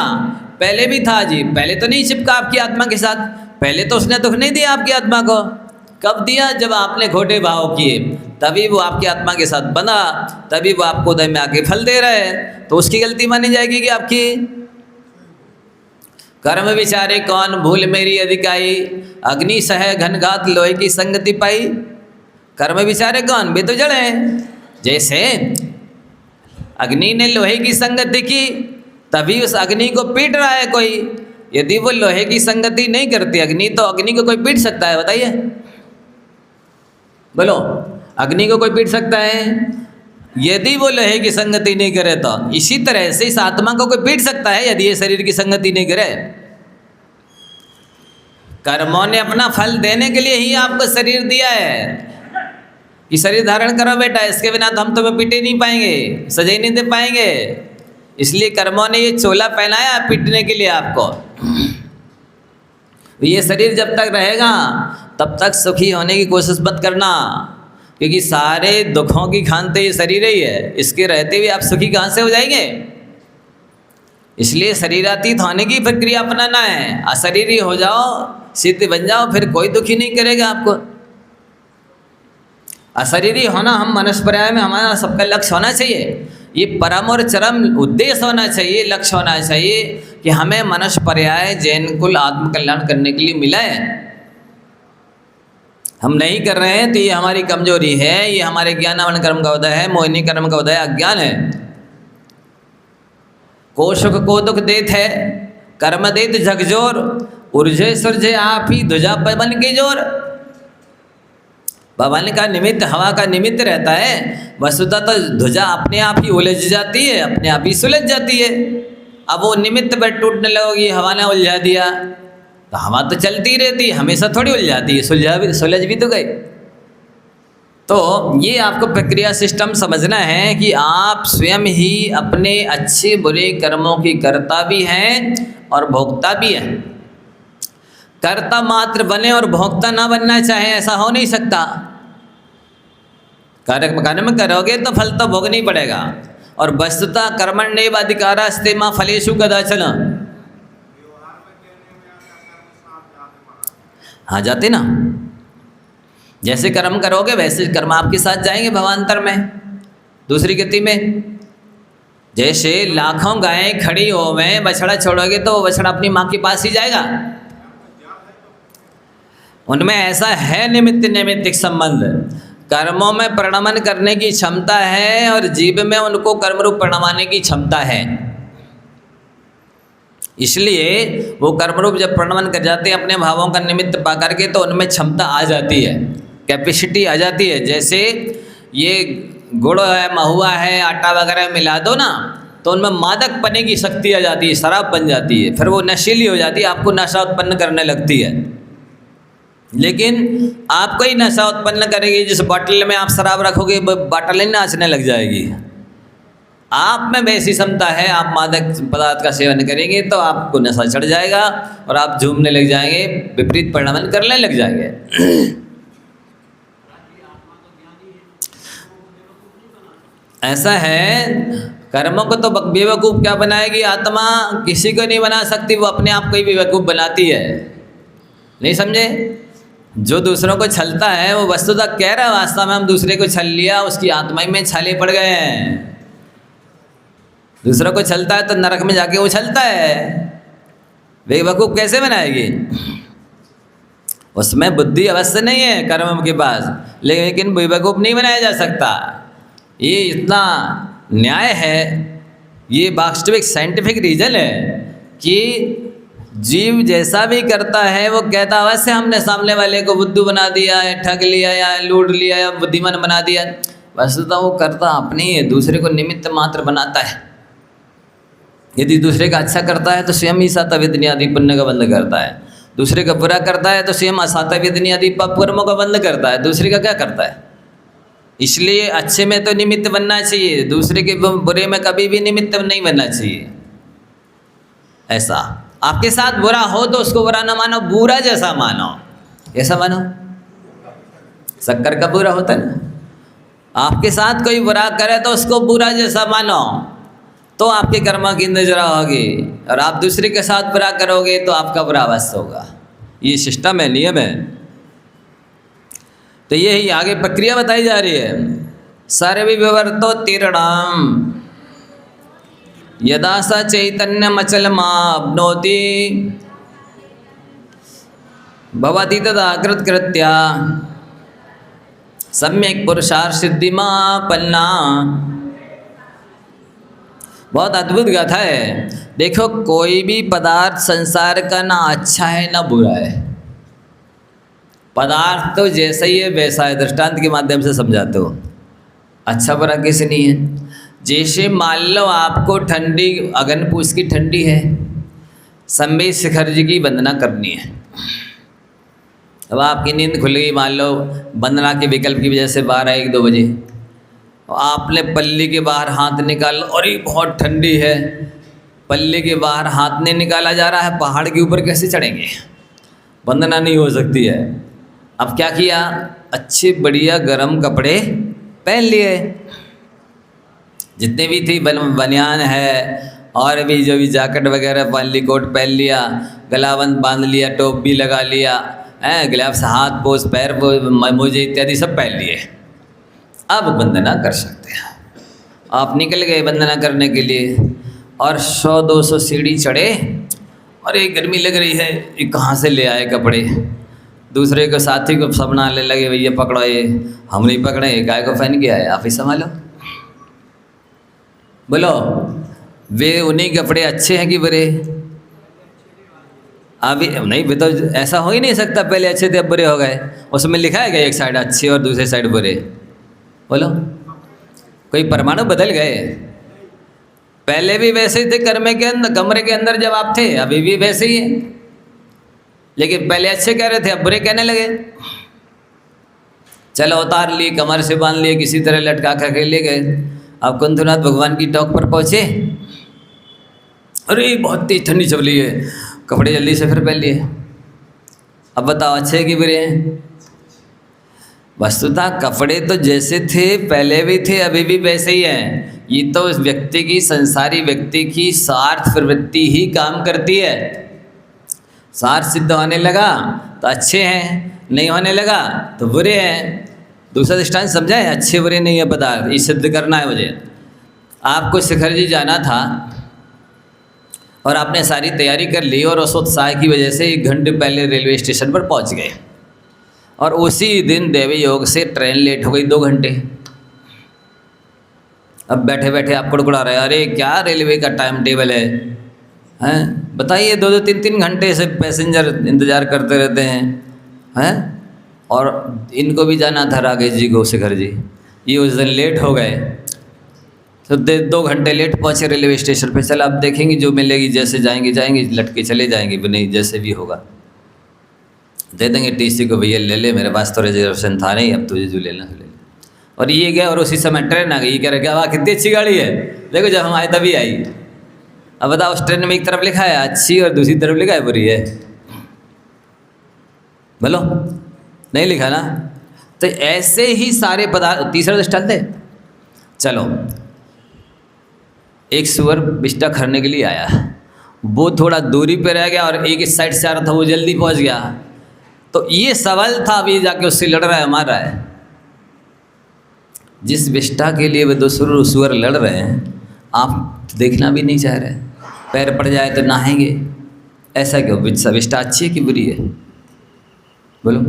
पहले भी था अजीब, पहले तो नहीं चिपका आपकी आत्मा के साथ, पहले तो उसने दुख नहीं दिया आपकी आत्मा को। कब दिया, जब आपने खोटे भाव किए, तभी वो आपकी आत्मा के साथ बना, तभी वो आपको उदय में आके फल दे रहे हैं, तो उसकी गलती मानी जाएगी कि आपकी। कर्म विचारे कौन भूल मेरी अधिकाई, अग्नि सह घनघात लोहे की संगति पाई। कर्म विचारे कौन, वे तो जड़ है। जैसे अग्नि ने लोहे की संगति की, तभी उस अग्नि को पीट रहा है कोई। यदि वो लोहे की संगति नहीं करती अग्नि, तो अग्नि को कोई पीट सकता है, बताइए, बोलो, अग्नि को कोई पीट सकता है? यदि वो लोहे की संगति नहीं करे तो। इसी तरह से इस आत्मा को कोई पीट सकता है यदि ये शरीर की संगति नहीं करे। कर्मों ने अपना फल देने के लिए ही आपको शरीर दिया है कि शरीर धारण करो बेटा, इसके बिना तो हम तुम्हें पीटे नहीं पाएंगे, सजा नहीं दे पाएंगे। इसलिए कर्मों ने ये चोला पहनाया पीटने के लिए आपको। ये शरीर जब तक रहेगा तब तक सुखी होने की कोशिश मत करना, क्योंकि सारे दुखों की खान तो ये शरीर ही है, इसके रहते हुए आप सुखी कहाँ से हो जाएंगे। इसलिए शरीरातीत होने की प्रक्रिया अपनाना है। अशरीरी हो जाओ, सिद्ध बन जाओ, फिर कोई दुखी नहीं करेगा आपको। अशरीरी होना हम मनुष्य में हमारा सबका लक्ष्य होना चाहिए। ये परम और चरम उद्देश्य होना चाहिए, लक्ष्य होना चाहिए कि हमें मनुष्य पर्याय जैन कुल आत्मकल्याण करने के लिए मिला है। हम नहीं कर रहे हैं तो ये हमारी कमजोरी है, ये हमारे ज्ञानावन कर्म का उदय है, मोहिनी कर्म का उदय अज्ञान है। को सुख को दुख देत है, कर्म देत झकझोर, उर्जे सुरजे आप ही ध्वजा पवन की जोर। पवन का निमित्त हवा का निमित्त रहता है, वस्तुतः तो ध्वजा अपने आप ही उलझ जाती है, अपने आप ही सुलझ जाती है। अब वो निमित्त पर टूटने लगोगी, हवा ने उलझा दिया तो हवा तो चलती रहती है, हमेशा थोड़ी उलझाती है, सुलझ भी तो गई। तो ये आपको प्रक्रिया सिस्टम समझना है कि आप स्वयं ही अपने अच्छे बुरे कर्मों की कर्ता भी हैं और भोक्ता भी हैं। कर्ता मात्र बने और भोक्ता ना बनना चाहे, ऐसा हो नहीं सकता। कर्म करोगे तो फल तो भोगना ही पड़ेगा। और वस्तुतः कर्मण्येव अधिकारस्ते मा फलेषु कदाचन। हाँ जाते ना, जैसे कर्म करोगे वैसे कर्म आपके साथ जाएंगे भवांतर में, दूसरी गति में। जैसे लाखों गायें खड़ी हो में बछड़ा छोड़ोगे तो बछड़ा अपनी माँ के पास ही जाएगा। उनमें ऐसा है निमित्त नैमित्तिक संबंध। कर्मों में परिणमन करने की क्षमता है और जीव में उनको कर्मरूप परिणमाने की क्षमता है। इसलिए वो कर्मरूप जब परिणमन कर जाते हैं अपने भावों का निमित्त पा करके, तो उनमें क्षमता आ जाती है, कैपेसिटी आ जाती है। जैसे ये गुड़ है, महुआ है, आटा वगैरह मिला दो ना तो उनमें मादक पने की शक्ति आ जाती है, शराब बन जाती है, फिर वो नशीली हो जाती है, आपको नशा उत्पन्न करने लगती है। लेकिन आपको ही नशा उत्पन्न करेगी, जिस बॉटल में आप शराब रखोगे बॉटल ही नाचने लग जाएगी। आप में वैसी क्षमता है, आप मादक पदार्थ का सेवन करेंगे तो आपको नशा चढ़ जाएगा और आप झूमने लग जाएंगे, विपरीत परिणमन करने लग जाएंगे। ऐसा है, कर्मों को तो बेवकूफ़ क्या बनाएगी आत्मा, किसी को नहीं बना सकती, वो अपने आप को ही बेवकूफ़ बनाती है। नहीं समझे? जो दूसरों को छलता है वो वस्तुतः कह रहा है वास्तव में हम दूसरे को छल लिया, उसकी आत्मा में छाले पड़ गए हैं। दूसरों को छलता है तो नरक में जाके वो छलता है, बेवकूफ़ कैसे बनाएगी? उसमें बुद्धि अवश्य नहीं है कर्म के पास, लेकिन बेवकूफ़ नहीं बनाया जा सकता। ये इतना न्याय है, ये वास्तविक साइंटिफिक रीजन है कि जीव जैसा भी करता है वो कहता वैसे हमने सामने वाले को बुद्धू बना दिया या ठग लिया या लूट लिया या बुद्धिमान बना दिया। वस्तुतः वो करता अपने ही है, दूसरे को निमित्त मात्र बनाता है। यदि दूसरे का अच्छा करता है तो स्वयं ही साता वेदनी आदि पुण्य का बंध करता है, दूसरे का बुरा करता है तो स्वयं असाता वेदनी आदि पाप कर्मों का बंध करता है, दूसरे का क्या करता है। इसलिए अच्छे में तो निमित्त बनना चाहिए, दूसरे के बुरे में कभी भी निमित्त नहीं बनना चाहिए। ऐसा आपके साथ बुरा हो तो उसको बुरा ना मानो, बुरा जैसा मानो। कैसा मानो? शक्कर का बुरा होता है ना, आपके साथ कोई बुरा करे तो उसको बुरा जैसा मानो, तो आपके कर्म की नजरा होगी। और आप दूसरे के साथ बुरा करोगे तो आपका बुरा अवश्य होगा। ये सिस्टम है, नियम है। तो यही आगे प्रक्रिया बताई जा रही है। सर्व विवर्तो तीर्णाम यदा स चैतन्यमचलमाप्नोति भवति तदा कृत्कृत्या सम्यक पुरुषार्थ सिद्धिमापन्ना। बहुत अद्भुत गाथा है। देखो, कोई भी पदार्थ संसार का ना अच्छा है ना बुरा है, पदार्थ तो जैसा ही है वैसा है। दृष्टांत के माध्यम से समझाते हो, अच्छा बुरा किसी नहीं है। जैसे मान लो आपको ठंडी अगनपूस की ठंडी है, संबे शिखर जी की वंदना करनी है। अब आपकी नींद खुल गई, मान लो वंदना के विकल्प की वजह से 12-1-2 बजे, आपने पल्ली के बाहर हाथ निकाल, और ये बहुत ठंडी है, पल्ली के बाहर हाथ नहीं निकाला जा रहा है, पहाड़ के ऊपर कैसे चढ़ेंगे? वंदना नहीं हो सकती है। अब क्या किया? अच्छे बढ़िया गर्म कपड़े पहन लिए, जितने भी थी बनियान है और भी जो भी जैकेट वगैरह पहन ली, कोट पहन लिया, गलाबंद बांध लिया, टोप भी लगा लिया, ग्लव्स, हाथ पोस, पैर पोस, मोजे इत्यादि सब पहन लिए। अब वंदना कर सकते हैं। आप निकल गए वंदना करने के लिए और 100-200 सीढ़ी चढ़े, और ये गर्मी लग रही है, ये कहाँ से ले आए कपड़े? दूसरे को साथी को सब नाले लगे, भैया पकड़ो ये, हम नहीं पकड़े, ये गाय को पहन के आए, आप ही संभालो। बोलो, वे उन्हीं कपड़े अच्छे हैं कि बुरे? अभी नहीं, भी तो ऐसा हो ही नहीं सकता, पहले अच्छे थे अब बुरे हो गए। उसमें लिखा है क्या एक साइड अच्छे और दूसरे साइड बुरे? बोलो, कोई परमाणु बदल गए? पहले भी वैसे ही थे कमरे के अंदर जब आप थे, अभी भी वैसे ही है। लेकिन पहले अच्छे कह रहे थे, अब बुरे कहने लगे। चलो उतार लिए, कमर से बांध लिए, किसी तरह लटका कर ले गए। अब कुंथनाथ भगवान की टॉक पर पहुँचे, अरे बहुत तेज ठंडी चल रही है, कपड़े जल्दी से फिर पहन लिए। अब बताओ अच्छे कि बुरे हैं? वस्तुतः कपड़े तो जैसे थे पहले भी थे, अभी भी वैसे ही हैं। ये तो उस व्यक्ति की, संसारी व्यक्ति की स्वार्थ प्रवृत्ति ही काम करती है। स्वार्थ सिद्ध होने लगा तो अच्छे हैं, नहीं होने लगा तो बुरे हैं। दूसरा दृष्टांत समझाए, अच्छे बुरे नहीं है पदार्थ, ये सिद्ध करना है मुझे। आपको शिखर जी जाना था और आपने सारी तैयारी कर ली और उस उत्साह की वजह से 1 घंटे पहले रेलवे स्टेशन पर पहुंच गए और उसी दिन देवी योग से ट्रेन लेट हो गई 2 घंटे। अब बैठे बैठे आप कुड़कुड़ा रहे, अरे क्या रेलवे का टाइम टेबल है, हैं? बताइए, 2-2, 3-3 घंटे से पैसेंजर इंतज़ार करते रहते हैं। और इनको भी जाना था, राकेश जी को, शिखर जी, ये उस दिन लेट हो गए तो 2 घंटे लेट पहुँचे रेलवे स्टेशन पे। चल अब देखेंगे जो मिलेगी, जैसे जाएंगे जाएंगे, लटके चले जाएंगे, भी नहीं जैसे भी होगा दे देंगे टीसी को, भैया ले ले, मेरे पास तो रिजर्वेशन था नहीं, अब तुझे जो लेना ले ले। और ये गया और उसी समय ट्रेन आ गई। ये कह रहे क्या वाह कितनी अच्छी गाड़ी है, देखो जब हम आए तभी आई। अब बताओ, उस ट्रेन में एक तरफ लिखा है अच्छी और दूसरी तरफ लिखा है बुरी है? बोलो, नहीं लिखा ना। तो ऐसे ही सारे पदार्थ। तीसरा दृष्टांत है, चलो एक सुअर बिष्टा खरने के लिए आया, वो थोड़ा दूरी पे रह गया और एक इस साइड से आ रहा था, वो जल्दी पहुंच गया। तो ये सवाल था, अभी जाके उससे लड़ रहा है, मार रहा है। जिस विष्ठा के लिए वे 2 सुअर लड़ रहे हैं, आप देखना भी नहीं चाह रहे, पैर पड़ जाए तो नहाएंगे, ऐसा क्यों? विष्ठा अच्छी है कि बुरी है? बोलो,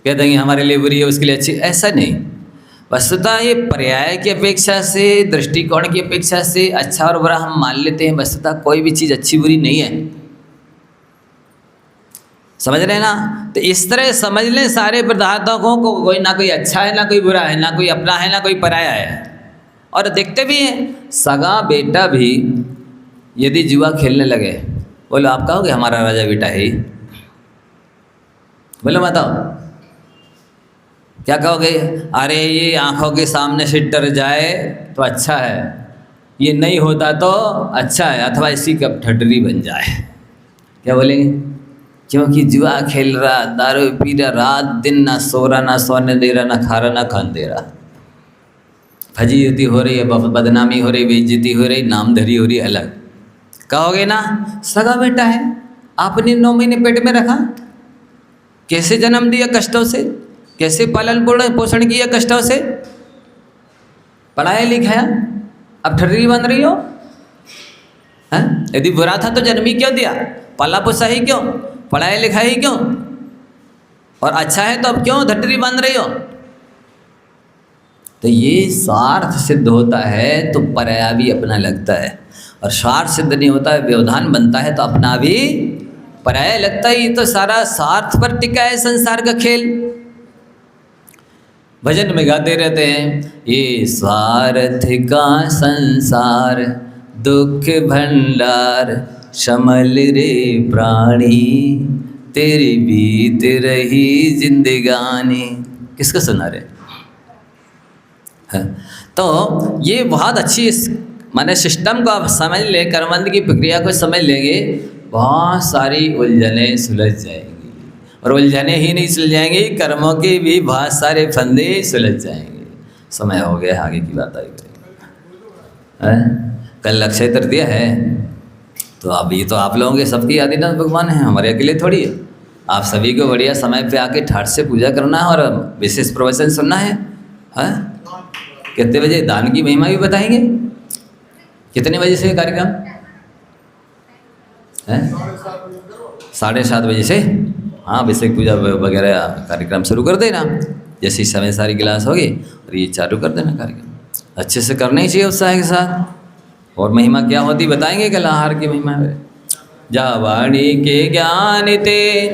कह देंगे हमारे लिए बुरी है, उसके लिए अच्छी, ऐसा नहीं। वस्तुतः ये पर्याय की अपेक्षा से, दृष्टिकोण की अपेक्षा से अच्छा और बुरा हम मान लेते हैं। वस्तुतः कोई भी चीज़ अच्छी बुरी नहीं है, समझ रहे हैं ना? तो इस तरह समझ लें सारे पदार्थों को, कोई ना कोई अच्छा है, ना कोई बुरा है, ना कोई अपना है, ना कोई पराया है। और देखते भी हैं, सगा बेटा भी यदि जुआ खेलने लगे, बोलो आप कहोगे हमारा राजा बेटा है? बोलो बताओ, क्या कहोगे? अरे ये आंखों के सामने से डर जाए तो अच्छा है, ये नहीं होता तो अच्छा है, अथवा इसी का ठडरी बन जाए। क्या बोलेंगे? क्योंकि जुआ खेल रहा, दारू पी रहा, रात दिन ना सो रहा, ना सोने दे रहा, ना खा रहा, ना खान दे रहा, फजीयती हो रही है, बदनामी हो रही, बेइज्जती हो रही, नामधरी हो रही, अलग। कहोगे ना सगा बेटा है, आपने 9 महीने पेट में रखा, कैसे जन्म दिया कष्टों से, कैसे पालन पोषण किया कष्टों से, पढ़ाया लिखाया, अब ठर्री बन रही हो? हैं? यदि बुरा था तो जन्म ही क्यों दिया, पाला पोसा ही क्यों, पढ़ाया लिखा ही क्यों? और अच्छा है तो अब क्यों धटरी बन रही हो? तो ये स्वार्थ सिद्ध होता है तो पराया भी अपना लगता है, और स्वार्थ सिद्ध नहीं होता है, व्यवधान बनता है तो अपना भी पराया लगता है। ये तो सारा स्वार्थ पर टिका है संसार का खेल। भजन में गाते रहते हैं, ये स्वार्थ का संसार दुख भंडार, शमल रे प्राणी तेरी बीत रही जिंदगानी। किसको सुना रहे? तो ये बहुत अच्छी माने सिस्टम को आप समझ ले, कर्मबंध की प्रक्रिया को समझ लेंगे, बहुत सारी उलझनें सुलझ जाएंगी। और उलझने ही नहीं सुलझ जाएंगी, कर्मों के भी बहुत सारे फंदे सुलझ जाएंगे। समय हो गया, आगे की बात आई करेंगे। कल अक्षय तृतीया है, तो अब ये तो आप लोगों के सबकी आदिनाथ भगवान हैं, हमारे अकेले थोड़ी है। आप सभी को बढ़िया समय पे आके ठाठ से पूजा करना है और विशेष प्रवचन सुनना है। कितने बजे दान की महिमा भी बताएंगे? कितने बजे से कार्यक्रम है? 7:30 बजे से। हाँ, अभिषेक पूजा वगैरह कार्यक्रम शुरू कर देना। जैसे इस समय सारी गिलास होगी और ये चालू कर देना कार्यक्रम। अच्छे से करना ही चाहिए उत्साह के साथ। और महिमा क्या होती बताएंगे कल आहार की महिमा। जा वाणी के ज्ञान ते